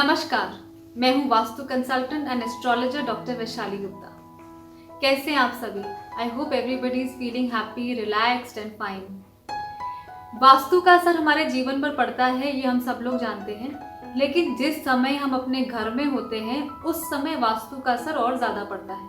नमस्कार, मैं हूँ vastu consultant and astrologer doctor Vaishali Gupta. कैसे हैं आप सभी? I hope everybody is feeling happy, relaxed and fine. Vastu का असर हमारे जीवन पर पड़ता है, ये हम सब लोग जानते हैं, लेकिन जिस समय हम अपने घर में होते हैं उस समय वास्तु का असर और ज़्यादा पड़ता है।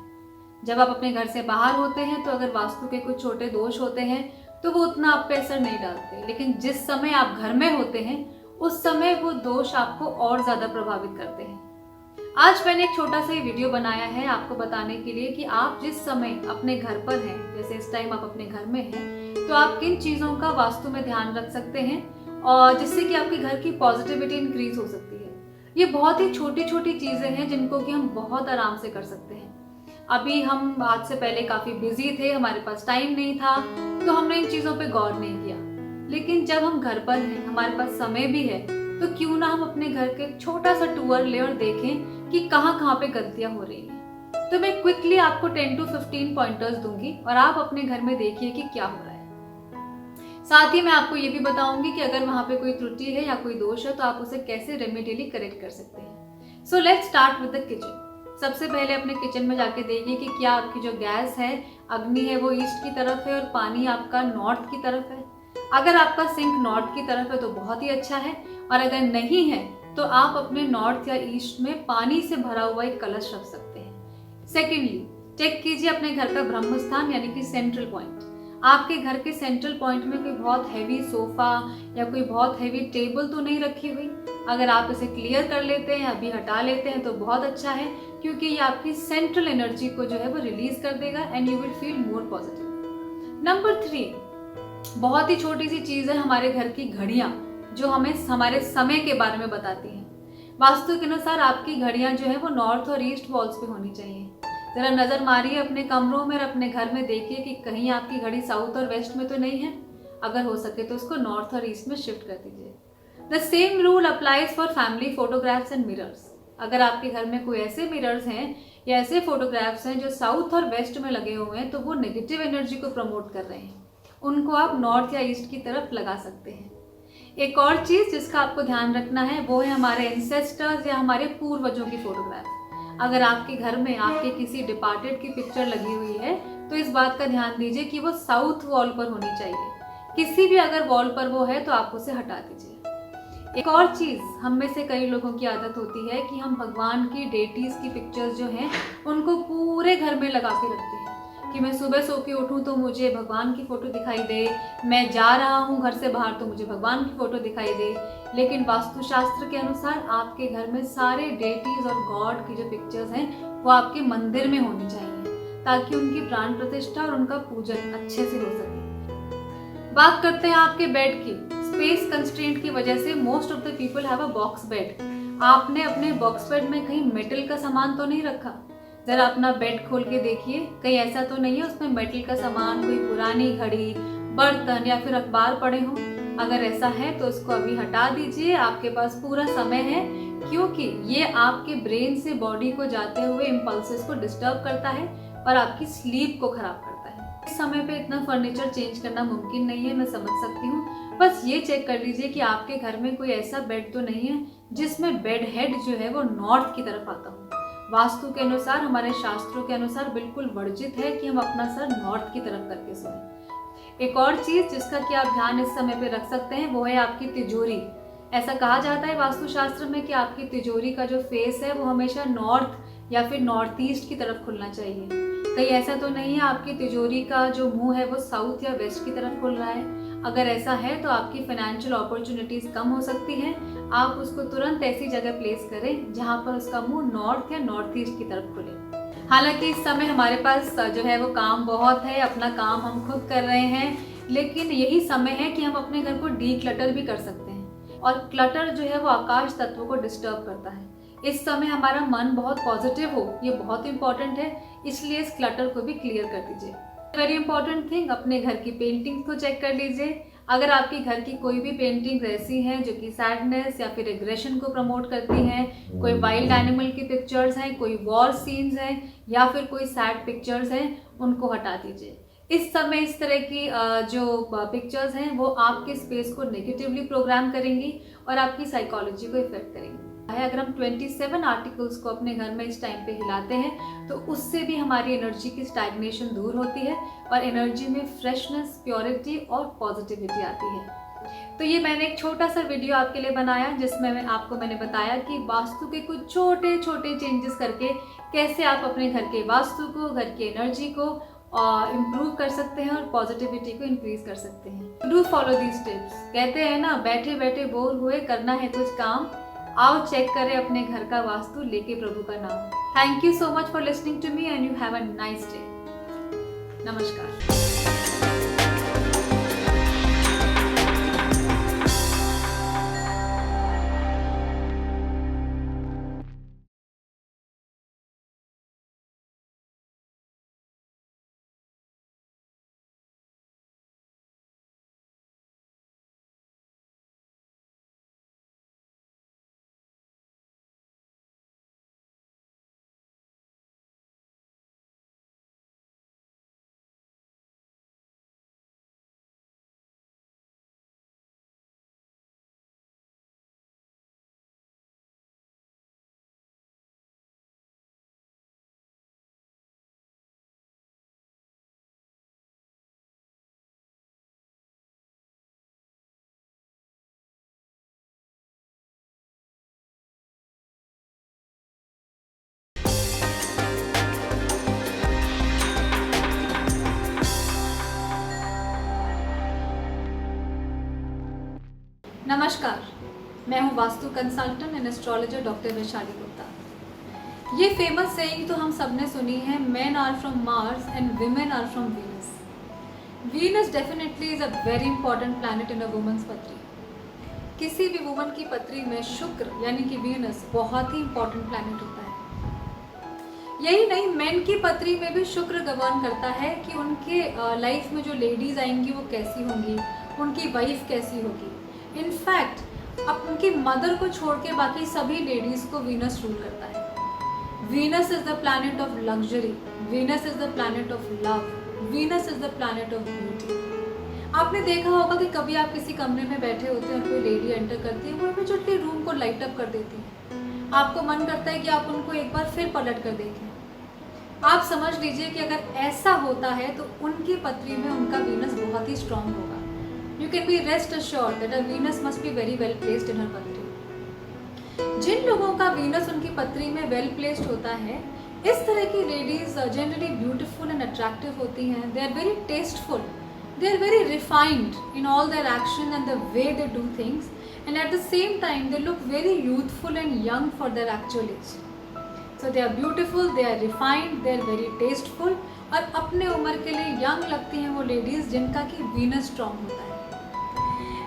जब आप अपने घर से बाहर होते हैं तो अगर वास्तु के कुछ छोटे दोष होते हैं तो वो उतना आप पे असर नहीं डालते, लेकिन जिस समय आप घर में होते हैं उस समय वो दोष आपको और ज़्यादा प्रभावित करते हैं। आज मैंने एक छोटा सा वीडियो बनाया है आपको बताने के लिए कि आप जिस समय अपने घर पर हैं, जैसे इस टाइम आप अपने घर में हैं, तो आप किन चीज़ों का वास्तु में ध्यान रख सकते हैं और जिससे कि आपके घर की पॉजिटिविटी इंक्रीज हो सकती है। ये बहुत ही छोटी छोटी चीज़ें हैं जिनको कि हम बहुत आराम से कर सकते हैं। अभी हम आज से पहले काफ़ी बिजी थे, हमारे पास टाइम नहीं था, तो हमने इन चीज़ों पे गौर नहीं किया। लेकिन जब हम घर पर हैं, हमारे पास समय भी है, तो क्यों ना हम अपने घर के छोटा सा टूर लें और देखें कि कहाँ कहाँ पे गलतियाँ हो रही हैं। तो मैं क्विकली आपको 10 to 15 पॉइंटर्स दूंगी और आप अपने घर में देखिए कि क्या हो रहा है। साथ ही मैं आपको ये भी बताऊंगी कि अगर वहाँ पे कोई त्रुटि है या कोई दोष है तो आप उसे कैसे रेमेडियली करेक्ट कर सकते हैं। So let's start with the kitchen. सबसे पहले अपने किचन में जाके देखिए कि क्या आपकी जो गैस है, अग्नि है, वो ईस्ट की तरफ है और पानी आपका नॉर्थ की तरफ है। अगर आपका सिंक नॉर्थ की तरफ है तो बहुत ही अच्छा है, और अगर नहीं है तो आप अपने नॉर्थ या ईस्ट में पानी से भरा हुआ एक कलश रख सकते हैं। सेकेंडली, चेक कीजिए अपने घर का ब्रह्म स्थान यानी कि सेंट्रल पॉइंट। आपके घर के सेंट्रल पॉइंट में कोई बहुत हैवी सोफा या कोई बहुत हैवी टेबल तो नहीं रखी हुई। अगर आप इसे क्लियर कर लेते हैं, अभी हटा लेते हैं तो बहुत अच्छा है, क्योंकि ये आपकी सेंट्रल एनर्जी को जो है वो रिलीज कर देगा and you will feel more positive. Number 3, बहुत ही छोटी सी चीज़ है हमारे घर की घड़ियाँ, जो हमें हमारे समय के बारे में बताती हैं। वास्तु के अनुसार आपकी घड़ियाँ जो है वो नॉर्थ और ईस्ट वॉल्स पे होनी चाहिए। ज़रा नज़र मारिए अपने कमरों में और अपने घर में देखिए कि कहीं आपकी घड़ी साउथ और वेस्ट में तो नहीं है। अगर हो सके तो उसको नॉर्थ और ईस्ट में शिफ्ट कर दीजिए। The same rule applies for family photographs and mirrors. अगर आपके घर में कोई ऐसे मिरर्स हैं या ऐसे फोटोग्राफ्स हैं जो साउथ और वेस्ट में लगे हुए हैं तो वो नेगेटिव एनर्जी को प्रमोट कर रहे हैं, उनको आप नॉर्थ या ईस्ट की तरफ लगा सकते हैं। एक और चीज़ जिसका आपको ध्यान रखना है वो है हमारे एंसेस्टर्स या हमारे पूर्वजों की फोटोग्राफ। अगर आपके घर में आपके किसी डिपार्टेड की पिक्चर लगी हुई है तो इस बात का ध्यान दीजिए कि वो साउथ वॉल पर होनी चाहिए। किसी भी अगर वॉल पर वो है तो आप उसे हटा दीजिए। एक और चीज़, हम में से कई लोगों की आदत होती है कि हम भगवान की डेटीज़ की पिक्चर्स जो हैं उनको पूरे घर में लगा के रखते हैं कि मैं सुबह सो के उठूँ तो मुझे भगवान की फ़ोटो दिखाई दे, मैं जा रहा हूँ घर से बाहर तो मुझे भगवान की फ़ोटो दिखाई दे। लेकिन वास्तुशास्त्र के अनुसार आपके घर में सारे डेटीज़ और गॉड की जो पिक्चर्स हैं वो आपके मंदिर में होनी चाहिए, ताकि उनकी प्राण प्रतिष्ठा और उनका पूजन अच्छे से हो सके। बात करते हैं आपके बेड की। स्पेस कंस्ट्रेंट की वजह से most of the people have a box bed. आपने अपने बॉक्स बेड में कहीं मेटल का सामान तो नहीं रखा? जरा अपना बेड खोल के देखिए, कहीं ऐसा तो नहीं है उसमें मेटल का सामान, कोई पुरानी घड़ी, बर्तन या फिर अखबार पड़े हों। अगर ऐसा है तो उसको अभी हटा दीजिए, आपके पास पूरा समय है, क्योंकि ये आपके ब्रेन से बॉडी को जाते हुए इम्पल्सेस को डिस्टर्ब करता है और आपकी स्लीप को खराब करता है। इस समय पे इतना फर्नीचर चेंज करना मुमकिन नहीं है, मैं समझ सकती हूँ। बस ये चेक कर लीजिए कि आपके घर में कोई ऐसा बेड तो नहीं है जिसमें बेड हेड जो है वो नॉर्थ की तरफ आता हो। वास्तु के अनुसार, हमारे शास्त्रों के अनुसार बिल्कुल वर्जित है कि हम अपना सर नॉर्थ की तरफ करके सोएं। एक और चीज़ जिसका कि आप ध्यान इस समय पे रख सकते हैं वो है आपकी तिजोरी। ऐसा कहा जाता है वास्तुशास्त्र में कि आपकी तिजोरी का जो फेस है वो हमेशा नॉर्थ या फिर नॉर्थ ईस्ट की तरफ खुलना चाहिए। कहीं ऐसा तो नहीं है आपकी तिजोरी का जो मुंह है वो साउथ या वेस्ट की तरफ खुल रहा है? अगर ऐसा है तो आपकी फाइनेंशियल अपॉर्चुनिटीज कम हो सकती हैं। आप उसको तुरंत ऐसी जगह प्लेस करें जहां पर उसका मुंह नॉर्थ या नॉर्थ ईस्ट की तरफ खुले। हालांकि इस समय हमारे पास जो है वो काम बहुत है, अपना काम हम खुद कर रहे हैं, लेकिन यही समय है कि हम अपने घर को डी क्लटर भी कर सकते हैं। और क्लटर जो है वो आकाश तत्व को डिस्टर्ब करता है। इस समय हमारा मन बहुत पॉजिटिव हो, ये बहुत इंपॉर्टेंट है, इसलिए इस क्लटर को भी क्लियर कर दीजिए। वेरी इंपॉर्टेंट थिंग, अपने घर की पेंटिंग को चेक कर लीजिए। अगर आपके घर की कोई भी पेंटिंग ऐसी हैं जो कि सैडनेस या फिर एग्रेशन को प्रमोट करती हैं, कोई वाइल्ड एनिमल की पिक्चर्स हैं, कोई वॉर सीन्स हैं या फिर कोई सैड पिक्चर्स हैं, उनको हटा दीजिए। इस समय इस तरह की जो पिक्चर्स हैं वो आपके स्पेस को नेगेटिवली प्रोग्राम करेंगी और आपकी साइकोलॉजी को इफेक्ट करेंगी। है। अगर हम 27 आर्टिकल्स को अपने घर में इस टाइम पे हिलाते हैं तो उससे भी हमारी एनर्जी की स्टैग्नेशन दूर होती है और एनर्जी में फ्रेशनेस, प्योरिटी और पॉजिटिविटी आती है। तो ये मैंने एक छोटा सा वीडियो आपके लिए बनाया जिसमें मैंने बताया कि वास्तु के कुछ छोटे छोटे चेंजेस करके कैसे आप अपने घर के वास्तु को, घर की एनर्जी को इम्प्रूव कर सकते हैं और पॉजिटिविटी को इंक्रीज कर सकते हैं। Do follow these tips. कहते हैं ना, बैठे बैठे बोर हुए, करना है कुछ काम, आओ चेक करें अपने घर का वास्तु, लेके प्रभु का नाम। Thank you so much for listening to me and you have a nice day. नमस्कार। नमस्कार, मैं हूँ vastu consultant and astrologer doctor Vaishali Gupta. ये फेमस सेइंग तो हम सबने सुनी है, men are from Mars and women are from Venus. Venus definitely is a very important planet in a woman's पत्री। किसी भी वुमन की पत्री में शुक्र यानी कि वीनस बहुत ही इंपॉर्टेंट प्लैनेट होता है। यही नहीं, मेन की पत्री में भी शुक्र गवर्न करता है कि उनके लाइफ में जो लेडीज आएंगी वो कैसी होंगी, उनकी वाइफ कैसी होगी। इनफैक्ट अब उनकी मदर को छोड़ के बाकी सभी लेडीज को वीनस रूल करता है। Venus is the planet of luxury, Venus is the planet of love, Venus is the planet of beauty. आपने देखा होगा कि कभी आप किसी कमरे में बैठे होते हैं और कोई लेडी एंटर करती है, वो इमीडिएटली रूम को लाइट अप कर देती है। आपको मन करता है कि आप उनको एक बार फिर पलट कर देखें। आप समझ लीजिए कि अगर ऐसा होता है तो उनकी पत्री में उनका वीनस बहुत ही स्ट्रांग होगा। You can be rest assured that a Venus must be very well placed in her पत्री। जिन लोगों का वीनस उनकी पत्री में वेल प्लेस्ड होता है, इस तरह की ladies generally beautiful and attractive होती हैं। They are very tasteful, they are very refined in all their action and the way they do things, and at the same time they look very youthful and young for their actual age. So they are beautiful, they are refined, they are very tasteful, और अपने उम्र के लिए young लगती हैं वो ladies जिनका कि वीनस स्ट्रांग होता है।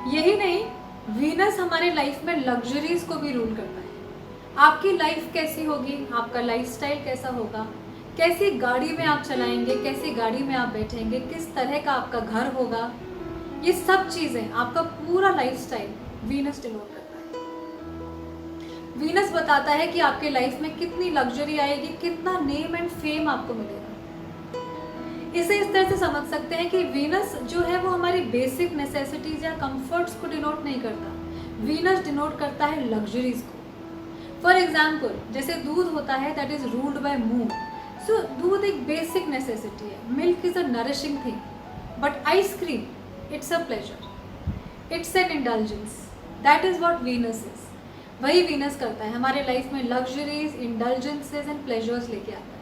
यही नहीं, वीनस हमारे लाइफ में लग्जरीज को भी रूल करता है। आपकी लाइफ कैसी होगी, आपका लाइफस्टाइल कैसा होगा, कैसी गाड़ी में आप चलाएंगे, कैसी गाड़ी में आप बैठेंगे, किस तरह का आपका घर होगा, ये सब चीज़ें, आपका पूरा लाइफस्टाइल वीनस डिनोट करता है। वीनस बताता है कि आपके लाइफ में कितनी लग्जरी आएगी, कितना नेम एंड फेम आपको मिलेगा। इसे इस तरह से समझ सकते हैं कि वीनस जो है वो हमारी बेसिक नेसेसिटीज या कंफर्ट्स को डिनोट नहीं करता, वीनस डिनोट करता है लग्जरीज को। फॉर एग्जाम्पल, जैसे दूध होता है that is ruled by moon, so दूध एक बेसिक नेसेसिटी है। Milk is a nourishing thing, but ice cream it's a pleasure, it's an indulgence. That is what Venus is. वही वीनस करता है, हमारे लाइफ में लग्जरीज, इंडल्जेंसेज एंड प्लेजर्स लेके आता है।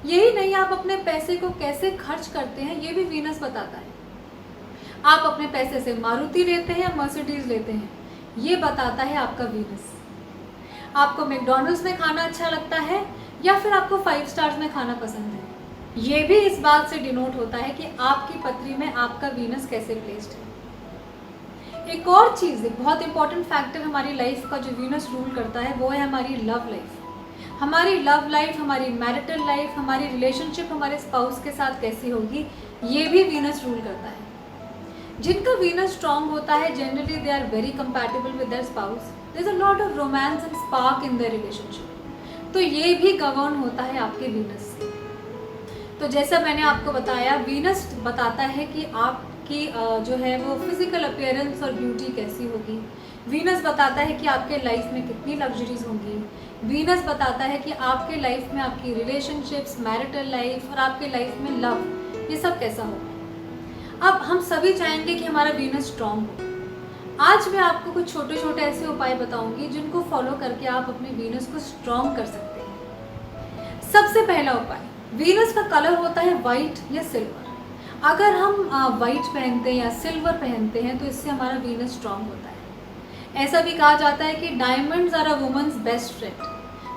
यही नहीं, आप अपने पैसे को कैसे खर्च करते हैं ये भी वीनस बताता है। आप अपने पैसे से मारुति लेते हैं या मर्सिडीज लेते हैं, ये बताता है आपका वीनस। आपको मैकडॉनल्ड्स में खाना अच्छा लगता है या फिर आपको 5 स्टार्स में खाना पसंद है, ये भी इस बात से डिनोट होता है कि आपकी पत्री में आपका वीनस कैसे प्लेस्ड है। एक और चीज़, एक बहुत इंपॉर्टेंट फैक्टर हमारी लाइफ का जो वीनस रूल करता है वो है हमारी लव लाइफ। हमारी लव लाइफ, हमारी मैरिटल लाइफ, हमारी रिलेशनशिप हमारे स्पाउस के साथ कैसी होगी, ये भी वीनस रूल करता है। जिनका वीनस स्ट्रांग होता है, generally they are very compatible with their spouse, there is a lot of romance and spark in their relationship. तो ये भी गवर्न होता है आपके वीनस से। तो जैसा मैंने आपको बताया, वीनस बताता है कि आपकी जो है वो फिजिकल अपीयरेंस और ब्यूटी कैसी होगी, वीनस बताता है कि आपके लाइफ में कितनी लग्जरीज होंगी। वीनस बताता है कि आपके लाइफ में आपकी रिलेशनशिप्स, मैरिटल लाइफ और आपके लाइफ में लव, ये सब कैसा होगा। अब हम सभी चाहेंगे कि हमारा वीनस स्ट्रांग हो। आज मैं आपको कुछ छोटे छोटे ऐसे उपाय बताऊंगी जिनको फॉलो करके आप अपने वीनस को स्ट्रांग कर सकते हैं। सबसे पहला उपाय, वीनस का कलर होता है वाइट या सिल्वर। अगर हम वाइट पहनते हैं या सिल्वर पहनते हैं तो इससे हमारा वीनस स्ट्रांग होता है। ऐसा भी कहा जाता है कि diamonds are a woman's best friend.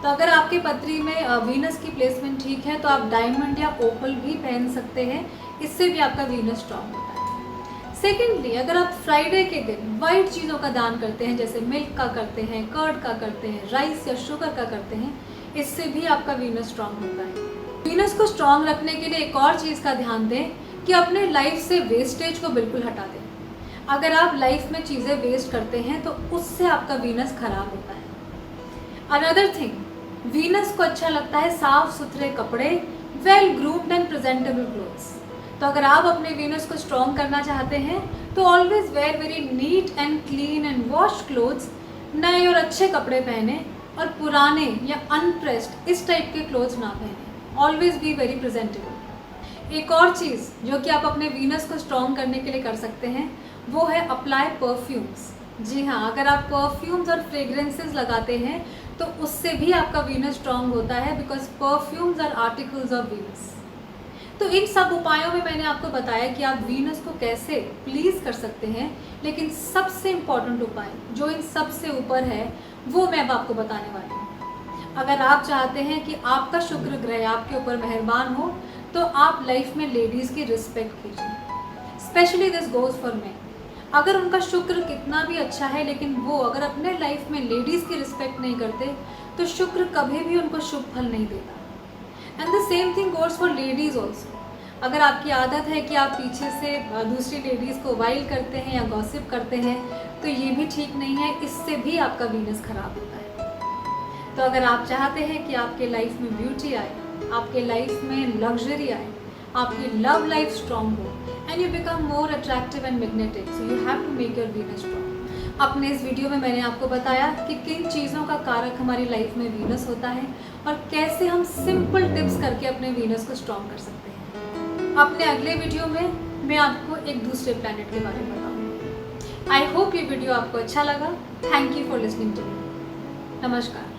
तो अगर आपके पत्री में वीनस की प्लेसमेंट ठीक है तो आप डायमंड या ओपल भी पहन सकते हैं, इससे भी आपका वीनस स्ट्रांग होता है। सेकेंडली, अगर आप फ्राइडे के दिन वाइट चीज़ों का दान करते हैं, जैसे मिल्क का करते हैं, कर्ड का करते हैं, राइस या शुगर का करते हैं, इससे भी आपका वीनस स्ट्रांग होता है। वीनस को स्ट्रांग रखने के लिए एक और चीज़ का ध्यान दें कि अपने लाइफ से वेस्टेज को बिल्कुल हटा दें। अगर आप लाइफ में चीज़ें वेस्ट करते हैं तो उससे आपका वीनस खराब होता है। अनदर थिंग, वीनस को अच्छा लगता है साफ सुथरे कपड़े, well groomed and presentable clothes. तो अगर आप अपने वीनस को स्ट्रॉन्ग करना चाहते हैं तो always wear very neat and clean and wash clothes. नए और अच्छे कपड़े पहने और पुराने या अनप्रेस्ड इस टाइप के क्लोथ्स ना पहने। Always be very presentable. एक और चीज़ जो कि आप अपने वीनस को स्ट्रॉन्ग करने के लिए कर सकते हैं वो है अप्लाई परफ्यूम्स। जी हाँ, अगर आप परफ्यूम्स और फ्रेग्रेंसेस लगाते हैं तो उससे भी आपका वीनस स्ट्रॉन्ग होता है, because perfumes are articles of Venus. तो इन सब उपायों में मैंने आपको बताया कि आप वीनस को कैसे प्लीज़ कर सकते हैं, लेकिन सबसे इम्पॉर्टेंट उपाय जो इन सबसे ऊपर है वो मैं अब आपको बताने वाली हूँ। अगर आप चाहते हैं कि आपका शुक्र ग्रह आपके ऊपर मेहरबान हो तो आप लाइफ में लेडीज़ की रिस्पेक्ट कीजिए। Specially this goes for main. अगर उनका शुक्र कितना भी अच्छा है लेकिन वो अगर अपने लाइफ में लेडीज़ की रिस्पेक्ट नहीं करते तो शुक्र कभी भी उनको शुभ फल नहीं देता। And the same thing goes for ladies also. अगर आपकी आदत है कि आप पीछे से दूसरी लेडीज़ को वाइल करते हैं या गॉसिप करते हैं तो ये भी ठीक नहीं है, इससे भी आपका वीनस खराब होता है। तो अगर आप चाहते हैं कि आपके लाइफ में ब्यूटी आए, आपके लाइफ में लग्जरी आए, आपकी लव लाइफ स्ट्रॉन्ग हो and you become more attractive and magnetic, so you have to make your Venus strong. अपने इस वीडियो में मैंने आपको बताया कि किन चीज़ों का कारक हमारी लाइफ में वीनस होता है और कैसे हम सिंपल टिप्स करके अपने वीनस को स्ट्रॉन्ग कर सकते हैं। अपने अगले वीडियो में मैं आपको एक दूसरे प्लैनेट के बारे में बताऊंगी। आई होप ये वीडियो आपको अच्छा लगा। Thank you for listening to me. नमस्कार।